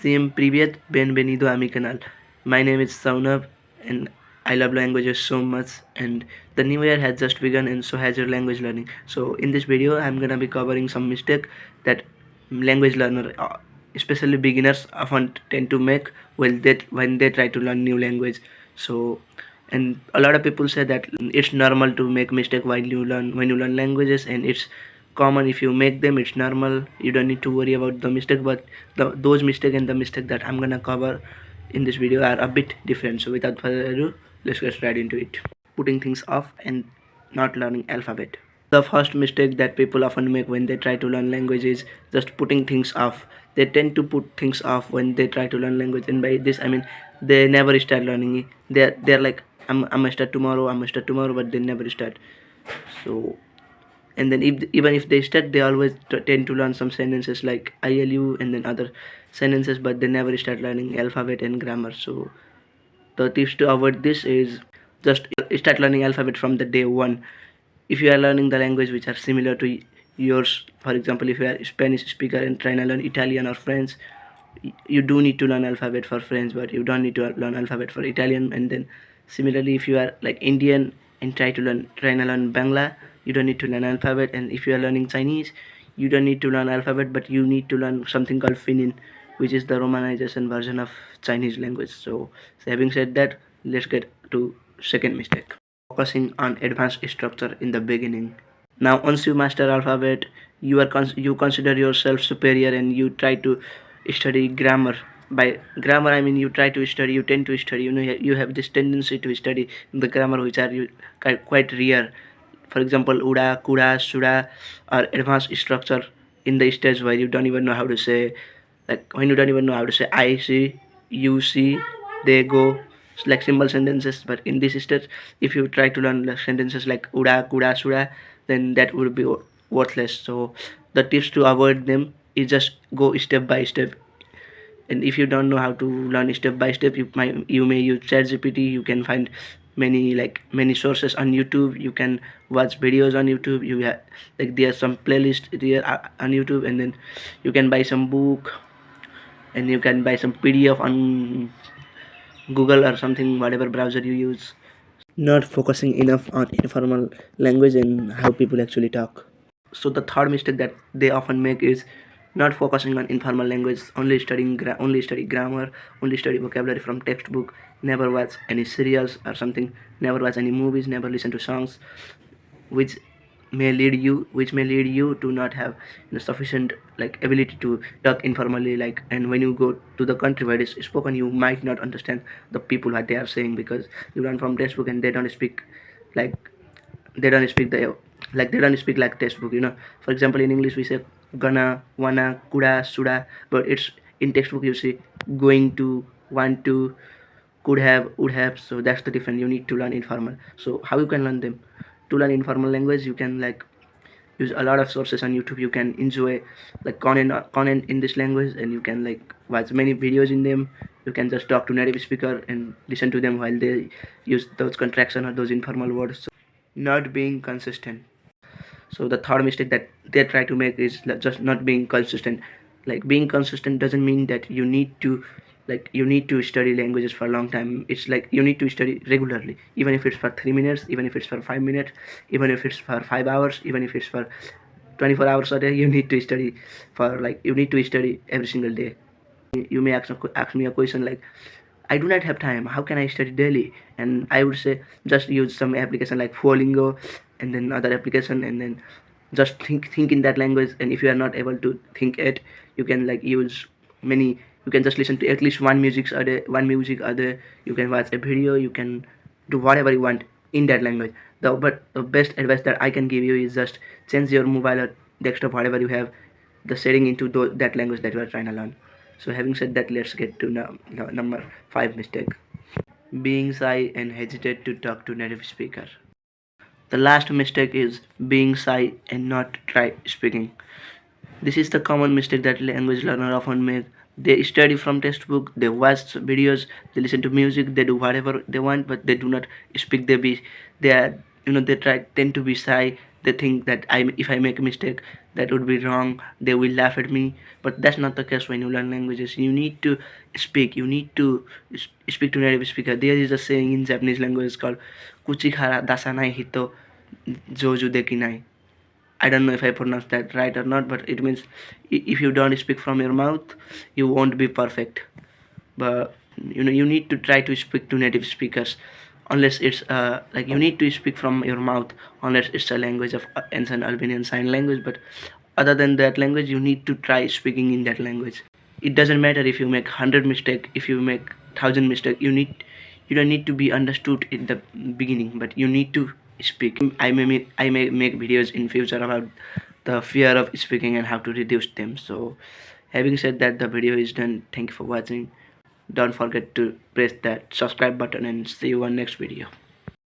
Всем привет, bienvenido a mi canal. My name is Saunabh and I love languages so much, and the new year has just begun and so has your language learning. So in this video I'm gonna be covering some mistake that language learner, especially beginners, often tend to make when they try to learn new language. So and a lot of people say that it's normal to make mistake while you learn when you learn languages, and it's common if you make them. It's normal, you don't need to worry about the mistake, but those mistake and the mistake that I'm gonna cover in this video are a bit different. So without further ado, let's get right into it. Putting things off and not learning alphabet. The first mistake that people often make when they try to learn language is just putting things off. They tend to put things off when they try to learn language, and by this I mean they never start learning it. They're like, I'm gonna start tomorrow, I'm gonna start tomorrow, but they never start. So, and then even if they start, they always tend to learn some sentences like ILU and then other sentences, but they never start learning alphabet and grammar. So the tips to avoid this is just start learning alphabet from the day one. If you are learning the language which are similar to yours, for example, if you are a Spanish speaker and trying to learn Italian or French, you do need to learn alphabet for French, but you don't need to learn alphabet for Italian. And then similarly, if you are like Indian and trying to learn Bangla, you don't need to learn alphabet. And if you are learning Chinese, you don't need to learn alphabet, but you need to learn something called Pinyin, which is the romanization version of Chinese language. So having said that, let's get to second mistake: focusing on advanced structure in the beginning. Now once you master alphabet, you consider yourself superior and you try to study grammar. By grammar I mean you tend to study, you have this tendency to study the grammar which are quite rare. For example, uda, kuda, suda are advanced structure in the stage where you don't even know how to say, like when you don't even know how to say I see, you see, they go. It's like simple sentences, but in this stage if you try to learn the sentences like uda, kuda, suda, then that would be worthless. So the tips to avoid them is just go step by step. And if you don't know how to learn step by step, you may use ChatGPT. You can find many sources on YouTube. You can watch videos on YouTube. You have like there's some playlist there on YouTube, and then you can buy some book, and you can buy some PDF on Google or something, whatever browser you use. Not focusing enough on informal language and how people actually talk. So the third mistake that they often make is not focusing on informal language, only study grammar, only study vocabulary from textbook, never watch any serials or something, never watch any movies, never listen to songs, which may lead you to not have sufficient like ability to talk informally. Like, and when you go to the country where it's spoken, you might not understand the people what they are saying, because you learn from textbook and they don't speak like they don't speak the they don't speak like textbook. For example, in English we say gonna, wanna, coulda, shoulda, but it's in textbook you see going to, want to, could have, would have. So that's the difference. You need to learn informal. So how you can learn them? To learn informal language, you can like use a lot of sources on YouTube. You can enjoy like content in this language, and you can like watch many videos in them. You can just talk to native speaker and listen to them while they use those contraction or those informal words. So, not being consistent. So the third mistake that they try to make is just not being consistent. Like, being consistent doesn't mean that you need to study languages for a long time. It's like you need to study regularly, even if it's for 3 minutes, even if it's for 5 minutes, even if it's for 5 hours, even if it's for 24 hours a day. You need to study every single day. You may ask me a question like, I do not have time, how can I study daily? And I would say just use some application like Duolingo and then other application, and then just think in that language. And if you are not able to think it, you can like use many you can just listen to at least one music a day. You can watch a video, you can do whatever you want in that language. But the best advice that I can give you is just change your mobile or desktop, whatever you have, the setting into that language that you are trying to learn. So having said that, let's get to number 5 mistake: being shy and hesitate to talk to native speaker. The last mistake is being shy and not try speaking. This is the common mistake that language learners often make. They study from textbook, they watch videos, they listen to music, they do whatever they want, but they do not speak. They are, they tend to be shy. they think that if I make a mistake, that would be wrong, they will laugh at me. But that's not the case. When you learn languages, you need to speak, you need to speak to native speaker. There is a saying in Japanese language called kuchihara dasanai hito joju dekinai. I don't know if I pronounced that right or not, but it means if you don't speak from your mouth, you won't be perfect. But you need to try to speak to native speakers, unless it's like you need to speak from your mouth, unless it's a language of ancient Albanian sign language. But other than that language, you need to try speaking in that language. It doesn't matter if you make 100 mistake, if you make 1,000 mistake, you don't need to be understood in the beginning, but you need to speak. I may make videos in future about the fear of speaking and how to reduce them. So having said that, the video is done. Thank you for watching. Don't forget to press that subscribe button and see you on next video.